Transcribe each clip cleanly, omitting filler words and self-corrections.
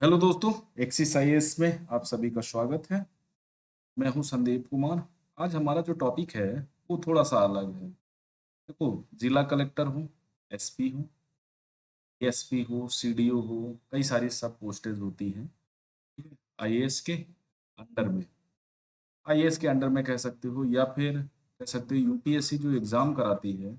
Hello दोस्तों, axis में आप सभी का स्वागत है। मैं हूं संदीप कुमार। आज हमारा जो टॉपिक है वो थोड़ा सा अलग है। देखो, जिला कलेक्टर हूँ, एसपी हूँ, एएसपी हो, सीडीओ हो, कई सारी सब पोस्टेज होती हैं। ठीक है, आईएएस के अंडर में, आईएएस के अंडर में कह सकते हो, या फिर कह सकते हो यूपीएससी जो एग्जाम कराती है।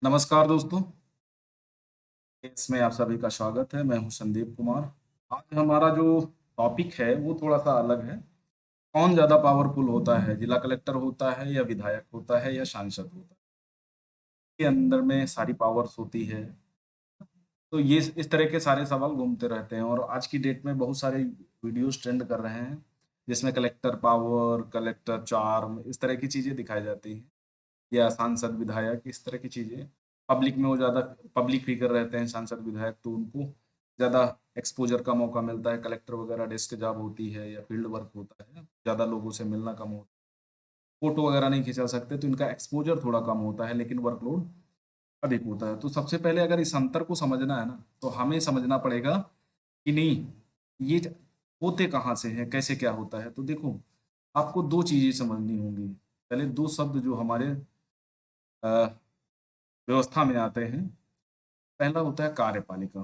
नमस्कार दोस्तों, इसमें आप सभी का स्वागत है। मैं हूं संदीप कुमार। आज हमारा जो टॉपिक है वो थोड़ा सा अलग है। कौन ज्यादा पावरफुल होता है, जिला कलेक्टर होता है या विधायक होता है या सांसद होता है? के अंदर में सारी पावर्स होती है। तो ये इस तरह के सारे सवाल घूमते रहते हैं और आज की डेट में बहुत सारे वीडियोस ट्रेंड कर रहे हैं, जिसमें कलेक्टर पावर, कलेक्टर चार्म, इस तरह की चीजें दिखाई जाती हैं, या सांसद विधायक, इस तरह की चीजें। पब्लिक में वो ज्यादा पब्लिक फिगर रहते हैं सांसद विधायक, तो उनको ज्यादा एक्सपोजर का मौका मिलता है। कलेक्टर वगैरह डेस्क जॉब होती है या फील्ड वर्क होता है, ज्यादा लोगों से मिलना कम होता है, फोटो वगैरह नहीं खिंचा सकते, तो इनका एक्सपोजर थोड़ा कम होता है, लेकिन वर्कलोड अधिक होता है। तो सबसे पहले अगर इस अंतर को समझना है ना, तो हमें समझना पड़ेगा कि नहीं, ये होते कहाँ से हैं, कैसे क्या होता है। तो देखो, आपको दो चीजें समझनी होंगी। पहले दो शब्द जो हमारे अ, व्यवस्था में आते हैं। पहला होता है कार्यपालिका।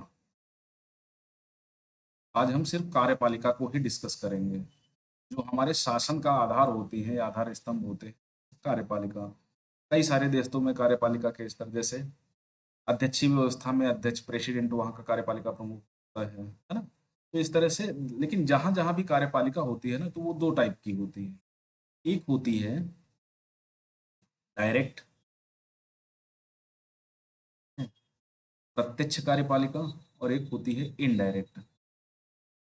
आज हम सिर्फ कार्यपालिका को ही डिस्कस करेंगे। जो हमारे शासन का आधार होती है, आधार स्तंभ होते हैं, कार्यपालिका। कई सारे देशों में कार्यपालिका के स्तर, जैसे अध्यक्षीय व्यवस्था में अध्यक्ष, प्रेसिडेंट, वहाँ का कार्यपालिका प्रमुख होता है ना। तो इस तरह से, लेकिन जहां जहां भी कार्यपालिका होती है ना, तो वो दो टाइप की होती है। एक होती है डायरेक्ट, प्रत्यक्ष कार्यपालिका, और एक होती है इनडायरेक्ट।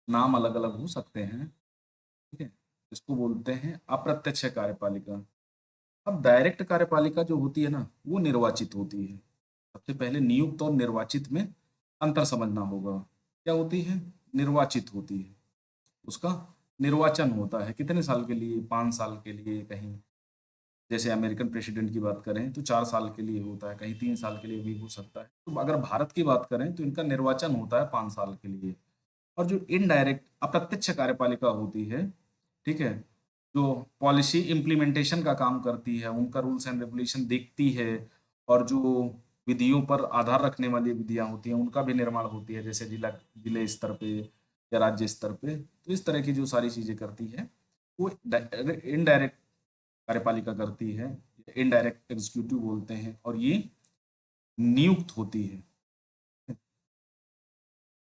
नाम अलग अलग हो सकते हैं, ठीक है। इसको बोलते हैं अप्रत्यक्ष कार्यपालिका। अब डायरेक्ट कार्यपालिका जो होती है ना, वो निर्वाचित होती है। सबसे पहले नियुक्त और निर्वाचित में अंतर समझना होगा। क्या होती है? निर्वाचित होती है, उसका निर्वाचन होता है कितने साल के लिए, 5 साल के लिए। कहीं जैसे अमेरिकन प्रेसिडेंट की बात करें तो 4 साल के लिए होता है, कहीं 3 साल के लिए भी हो सकता है। तो अगर भारत की बात करें तो इनका निर्वाचन होता है 5 साल के लिए। और जो इनडायरेक्ट, अप्रत्यक्ष कार्यपालिका होती है, ठीक है, जो पॉलिसी इम्प्लीमेंटेशन का काम करती है, उनका रूल्स एंड रेगुलेशन देखती है, और जो विधियों पर आधार रखने वाली विधियां होती हैं उनका भी निर्माण होती है, जैसे जिले स्तर पे या राज्य स्तर पे। तो इस तरह की जो सारी चीजें करती है, वो इनडायरेक्ट कार्यपालिका करती है। इनडायरेक्ट एग्जीक्यूटिव बोलते हैं, और ये नियुक्त होती है।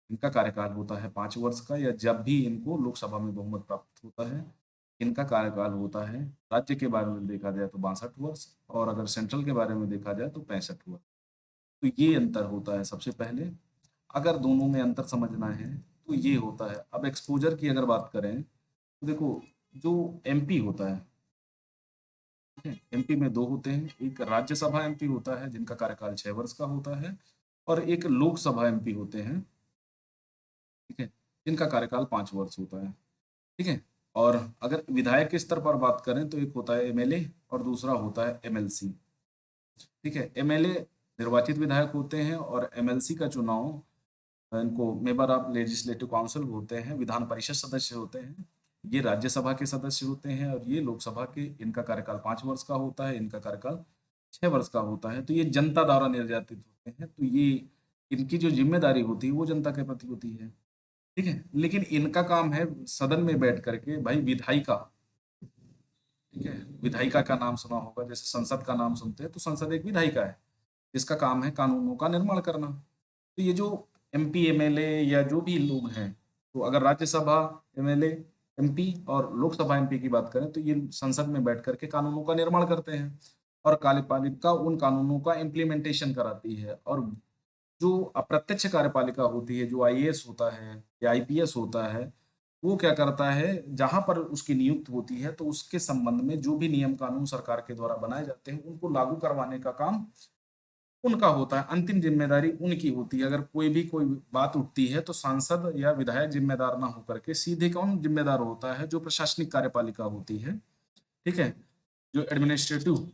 इनका कार्यकाल होता है 5 वर्ष का, या जब भी इनको लोकसभा में बहुमत प्राप्त होता है, इनका कार्यकाल होता है। राज्य के बारे में देखा जाए तो 62 वर्ष, और अगर सेंट्रल के बारे में देखा जाए तो 65 वर्ष। तो ये अंतर होता है सबसे पहले। अगर दोनों में अंतर समझना है तो ये होता है। अब एक्सपोजर की अगर बात करें तो देखो, जो एमपी होता है, ठीक है, एमपी में दो होते हैं। एक राज्यसभा एमपी होता है जिनका कार्यकाल 6 वर्ष का होता है, और एक लोकसभा एमपी होते हैं, ठीक है, जिनका कार्यकाल 5 वर्ष होता है, ठीक है। और अगर विधायक के स्तर पर बात करें तो एक होता है एमएलए और दूसरा होता है एमएलसी, ठीक है। एमएलए निर्वाचित विधायक होते हैं, और एमएलसी का चुनाव, इनको मेंबर ऑफ लेजिस्लेटिव काउंसिल होते हैं, विधान परिषद सदस्य होते हैं। ये राज्यसभा के सदस्य होते हैं, और ये लोकसभा के, इनका कार्यकाल 5 वर्ष का होता है, इनका कार्यकाल 6 वर्ष का होता है। तो ये जनता द्वारा निर्वाचित होते हैं, तो ये इनकी जो जिम्मेदारी होती है वो जनता के प्रति होती है, ठीक है। लेकिन इनका काम है सदन में बैठ करके, भाई विधायिका, ठीक है, विधायिका का नाम सुना होगा, जैसे संसद का नाम सुनते हैं तो संसद एक विधायिका है, जिसका काम है कानूनों का निर्माण करना। तो ये जो एमपी एमएलए या जो भी लोग हैं, तो अगर राज्यसभा एमएलए एमपी और लोकसभा एमपी की बात करें तो ये संसद में बैठ करके कानूनों का निर्माण करते हैं, और कार्यपालिका उन कानूनों का इम्प्लीमेंटेशन कराती है। और जो अप्रत्यक्ष कार्यपालिका होती है, जो आईएएस होता है या आईपीएस होता है, वो क्या करता है, जहाँ पर उसकी नियुक्ति होती है, तो उसके संबंध में जो भी नियम कानून सरकार के द्वारा बनाए जाते हैं, उनको लागू करवाने का काम उनका होता है। अंतिम जिम्मेदारी उनकी होती है। अगर कोई बात उठती है, तो सांसद या विधायक जिम्मेदार ना होकर के सीधे कौन जिम्मेदार होता है, जो प्रशासनिक कार्यपालिका होती है, ठीक है, जो एडमिनिस्ट्रेटिव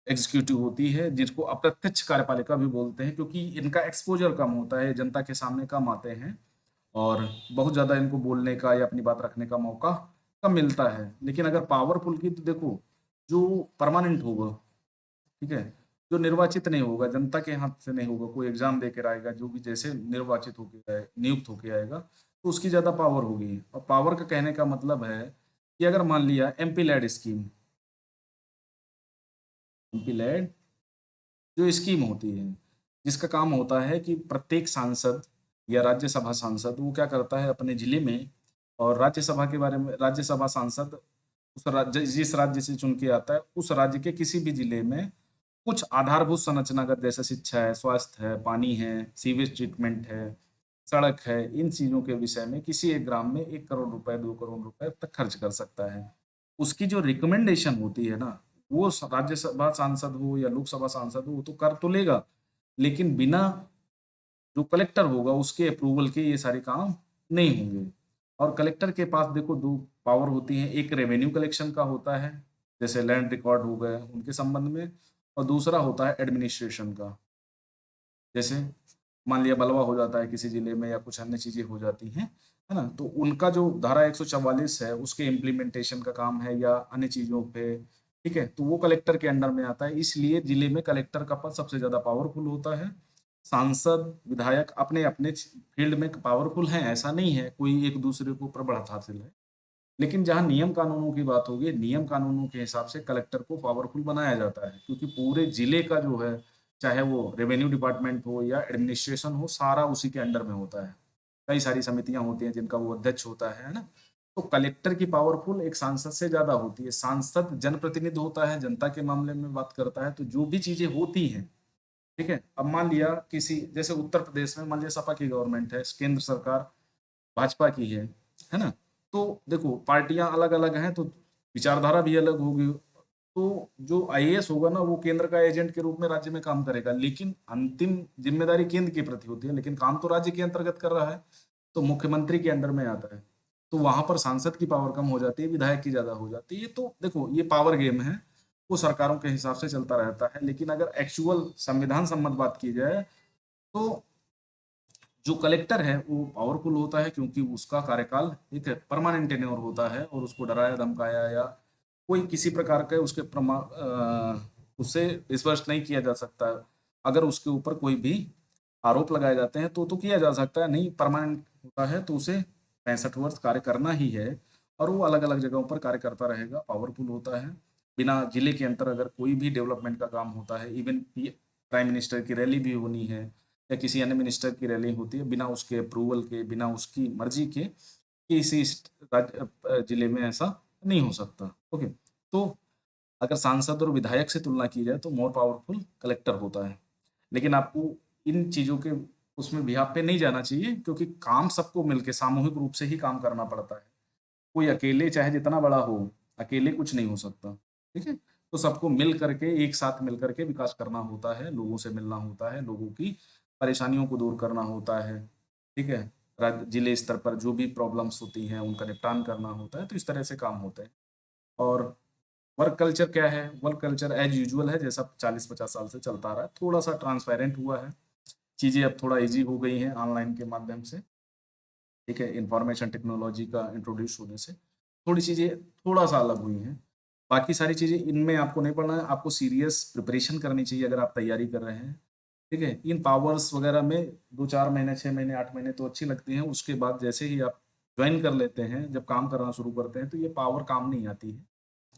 एग्जीक्यूटिव होती है, जिसको अप्रत्यक्ष कार्यपालिका भी बोलते हैं, क्योंकि इनका एक्सपोजर कम होता है, जनता के सामने कम आते हैं और बहुत ज्यादा इनको बोलने का या अपनी बात रखने का मौका कम मिलता है। लेकिन अगर पावरफुल की तो देखो, जो परमानेंट होगा, ठीक है, जो निर्वाचित नहीं होगा, जनता के हाथ से नहीं होगा, कोई एग्जाम दे कर आएगा, जो भी जैसे निर्वाचित होके आए, नियुक्त होके आएगा, तो उसकी ज्यादा पावर होगी। और पावर का कहने का मतलब है कि अगर मान लिया MP LAD scheme, MP LAD जो स्कीम होती है, जिसका काम होता है कि प्रत्येक सांसद या राज्यसभा सांसद वो क्या करता है अपने जिले में, और राज्यसभा के बारे में, राज्यसभा सांसद उस राज्य, जिस राज्य से चुन के आता है, उस राज्य के किसी भी जिले में कुछ आधारभूत संरचनागत, जैसे शिक्षा है, स्वास्थ्य है, पानी है, सीवेज ट्रीटमेंट है, सड़क है, इन चीजों के विषय में किसी एक ग्राम में 1 करोड़ रुपए, 2 करोड़ रुपए तक खर्च कर सकता है। उसकी जो रिकमेंडेशन होती है ना, वो राज्यसभा सांसद हो या लोकसभा सांसद हो, वो तो कर तो लेगा, लेकिन बिना जो कलेक्टर होगा उसके अप्रूवल के ये सारे काम नहीं होंगे। और कलेक्टर के पास देखो दो पावर होती हैं, एक रेवेन्यू कलेक्शन का होता है, जैसे लैंड रिकॉर्ड हो गए उनके संबंध में, और दूसरा होता है एडमिनिस्ट्रेशन का। जैसे मान लिया बलवा हो जाता है किसी जिले में या कुछ अन्य चीजें हो जाती हैं, है ना, तो उनका जो धारा 144 है उसके इम्प्लीमेंटेशन का काम है या अन्य चीजों पे, ठीक है, तो वो कलेक्टर के अंडर में आता है। इसलिए जिले में कलेक्टर का पद सबसे ज्यादा पावरफुल होता है। सांसद विधायक अपने अपने फील्ड में पावरफुल हैं, ऐसा नहीं है, कोई एक दूसरे के ऊपर बढ़त हासिल है। लेकिन जहाँ नियम कानूनों की बात होगी, नियम कानूनों के हिसाब से कलेक्टर को पावरफुल बनाया जाता है, क्योंकि पूरे जिले का जो है, चाहे वो रेवेन्यू डिपार्टमेंट हो या एडमिनिस्ट्रेशन हो, सारा उसी के अंडर में होता है। कई सारी समितियां होती हैं जिनका वो अध्यक्ष होता है ना। तो कलेक्टर की पावरफुल एक सांसद से ज्यादा होती है। सांसद जनप्रतिनिधि होता है, जनता के मामले में बात करता है, तो जो भी चीजें होती हैं, ठीक है, अब मान लिया किसी, जैसे उत्तर प्रदेश में मान लिया सपा की गवर्नमेंट है, केंद्र सरकार भाजपा की है ना, तो देखो पार्टियां अलग अलग हैं, तो विचारधारा भी अलग होगी। तो जो आईएएस होगा ना, वो केंद्र का एजेंट के रूप में राज्य में काम करेगा, लेकिन अंतिम जिम्मेदारी केंद्र के प्रति होती है, लेकिन काम तो राज्य के अंतर्गत कर रहा है, तो मुख्यमंत्री के अंडर में आता है। तो वहां पर सांसद की पावर कम हो जाती है, विधायक की ज्यादा हो जाती है। तो देखो ये पावर गेम है, वो सरकारों के हिसाब से चलता रहता है। लेकिन अगर एक्चुअल संविधान सम्मत बात की जाए, तो जो कलेक्टर है वो पावरफुल होता है, क्योंकि उसका कार्यकाल एक परमानेंट टेन्योर होता है, और उसको डराया धमकाया या कोई किसी प्रकार के उसके उससे स्पष्ट नहीं किया जा सकता। अगर उसके ऊपर कोई भी आरोप लगाए जाते हैं तो किया जा सकता है, नहीं परमानेंट होता है तो उसे 65 वर्ष कार्य करना ही है, और वो अलग अलग जगहों पर कार्य करता रहेगा, पावरफुल होता है। बिना जिले के अंतर अगर कोई भी डेवलपमेंट का काम होता है, इवन प्राइम मिनिस्टर की रैली भी होनी है या किसी अन्य मिनिस्टर की रैली होती है, बिना उसके अप्रूवल के, बिना उसकी मर्जी के किसी जिले में ऐसा नहीं हो सकता। ओके, तो अगर सांसद और विधायक से तुलना की जाए तो मोर पावरफुल कलेक्टर होता है। लेकिन आपको इन चीजों के उसमें बिहाफ पे नहीं जाना चाहिए, क्योंकि काम सबको मिलके सामूहिक रूप से ही काम करना पड़ता है। कोई अकेले चाहे जितना बड़ा हो, अकेले कुछ नहीं हो सकता, ठीक है। तो सबको मिल करके, एक साथ मिल करके विकास करना होता है, लोगों से मिलना होता है, लोगों की परेशानियों को दूर करना होता है, ठीक है। राज्य जिले स्तर पर जो भी प्रॉब्लम्स होती हैं उनका निपटान करना होता है, तो इस तरह से काम होते हैं। और वर्क कल्चर क्या है? वर्क कल्चर एज यूजुअल है, जैसा 40-50 साल से चलता रहा है, थोड़ा सा ट्रांसपेरेंट हुआ है, चीजें अब थोड़ा इजी हो गई हैं ऑनलाइन के माध्यम से, ठीक है, इंफॉर्मेशन टेक्नोलॉजी का इंट्रोड्यूस होने से थोड़ी चीजें थोड़ा सा अलग हुई हैं। बाकी सारी चीजें इनमें आपको नहीं पढ़ना है, आपको सीरियस प्रिपरेशन करनी चाहिए अगर आप तैयारी कर रहे हैं, ठीक है। इन पावर्स वगैरह में 2-4 महीने, 6 महीने, 8 महीने तो अच्छी लगती हैं, उसके बाद जैसे ही आप ज्वाइन कर लेते हैं, जब काम करना शुरू करते हैं, तो ये पावर काम नहीं आती है।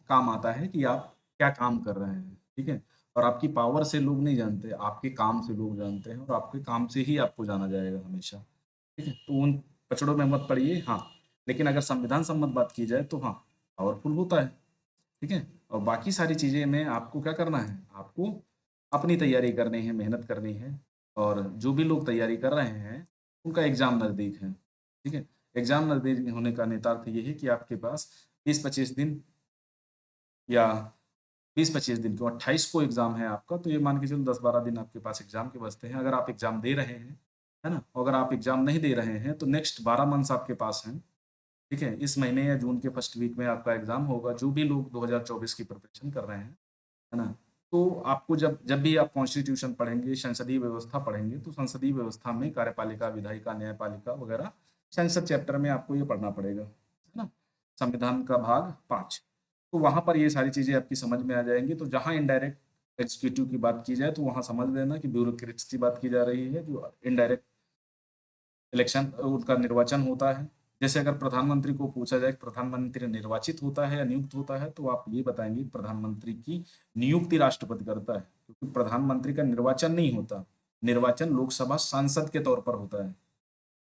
काम आता है कि आप क्या काम कर रहे हैं, ठीक है। और आपकी पावर से लोग नहीं जानते, आपके काम से लोग जानते हैं, और आपके काम से ही आपको जाना जाएगा हमेशा, ठीक है। तो उन पचड़ों में मत पड़िए, हाँ। लेकिन अगर संविधान सम्मत बात की जाए तो हाँ, पावरफुल होता है, ठीक है। और बाकी सारी चीजें में आपको क्या करना है, आपको अपनी तैयारी करनी है, मेहनत करनी है, और जो भी लोग तैयारी कर रहे हैं, उनका एग्ज़ाम नज़दीक है, ठीक है? एग्ज़ाम नज़दीक होने का निहितार्थ ये है कि आपके पास 20-25 दिन या 20-25 दिन क्यों 28 को एग्ज़ाम है आपका, तो ये मान के चलो 10-12 दिन आपके पास एग्ज़ाम के बचते हैं। अगर आप एग्ज़ाम दे रहे हैं, है ना? अगर आप एग्ज़ाम नहीं दे रहे हैं, तो नेक्स्ट 12 मंथ्स आपके पास हैं, ठीक है? इस महीने या जून के फर्स्ट वीक में आपका एग्ज़ाम होगा। जो भी लोग 2024 की प्रिपरेशन कर रहे हैं, है ना? तो आपको जब जब भी आप कॉन्स्टिट्यूशन पढ़ेंगे, संसदीय व्यवस्था पढ़ेंगे, तो संसदीय व्यवस्था में कार्यपालिका, विधायिका, न्यायपालिका वगैरह संसद चैप्टर में आपको ये पढ़ना पड़ेगा, है ना? संविधान का भाग 5 तो वहाँ पर ये सारी चीज़ें आपकी समझ में आ जाएँगी। तो जहाँ इनडायरेक्ट एग्जीक्यूटिव की बात की जाए, तो वहाँ समझ लेना कि ब्यूरोक्रेट्स की बात की जा रही है, जो इनडायरेक्ट इलेक्शन उनका निर्वाचन होता है। जैसे अगर प्रधानमंत्री को पूछा जाए कि प्रधानमंत्री निर्वाचित होता है या नियुक्त होता है, तो आप ये बताएँगे कि प्रधानमंत्री की नियुक्ति राष्ट्रपति करता है, क्योंकि प्रधानमंत्री का निर्वाचन नहीं होता। निर्वाचन लोकसभा सांसद के तौर पर होता है।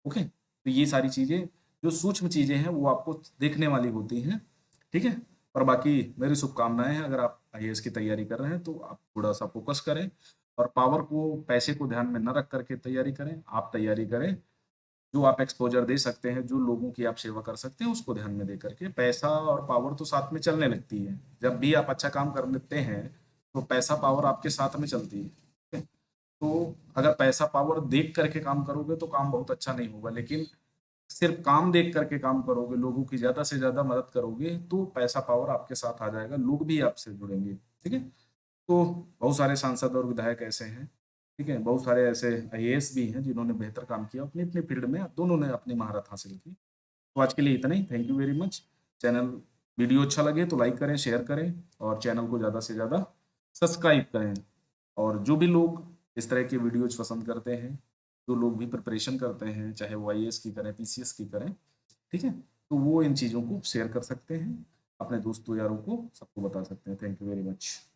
ओके? तो ये सारी चीज़ें जो सूक्ष्म चीज़ें हैं, वो आपको देखने वाली होती हैं, ठीक है? और बाकी मेरी शुभकामनाएँ हैं, अगर आप आईएएस की तैयारी कर रहे हैं, तो आप थोड़ा-सा फ़ोकस करें और पावर को, पैसे को ध्यान में ना रख कर के तैयारी करें। आप तैयारी करें जो आप एक्सपोज़र दे सकते हैं, जो लोगों की आप सेवा कर सकते हैं, उसको ध्यान में दे करके पैसा और पावर तो साथ में चलने लगती है। जब भी आप अच्छा काम कर लेते हैं, तो पैसा, पावर आपके साथ में चलती है। ठीक है? तो अगर पैसा, पावर देख करके काम करोगे, तो काम बहुत अच्छा नहीं होगा, लेकिन सिर्फ़ काम देख करके काम करोगे, लोगों की ज़्यादा से ज़्यादा मदद करोगे, तो पैसा, पावर आपके साथ आ जाएगा, लोग भी आपसे जुड़ेंगे। ठीक है? तो बहुत सारे सांसद और विधायक ऐसे हैं, ठीक है? बहुत सारे ऐसे आईएएस भी हैं जिन्होंने बेहतर काम किया अपनी-अपनी फ़ील्ड में, दोनों ने अपनी महारत हासिल की। तो आज के लिए इतना ही, thank you very much. Channel video अच्छा लगे तो लाइक करें, शेयर करें और चैनल को ज़्यादा से ज़्यादा सब्सक्राइब करें। और जो भी लोग इस तरह के वीडियोज़ पसंद करते हैं, जो लोग भी प्रिपरेशन करते हैं, चाहे वो आईएएस की करें, पीसीएस की करें, ठीक है? तो वो इन चीज़ों को शेयर कर सकते हैं, अपने दोस्तों यारों को सबको बता सकते हैं। Thank you very much.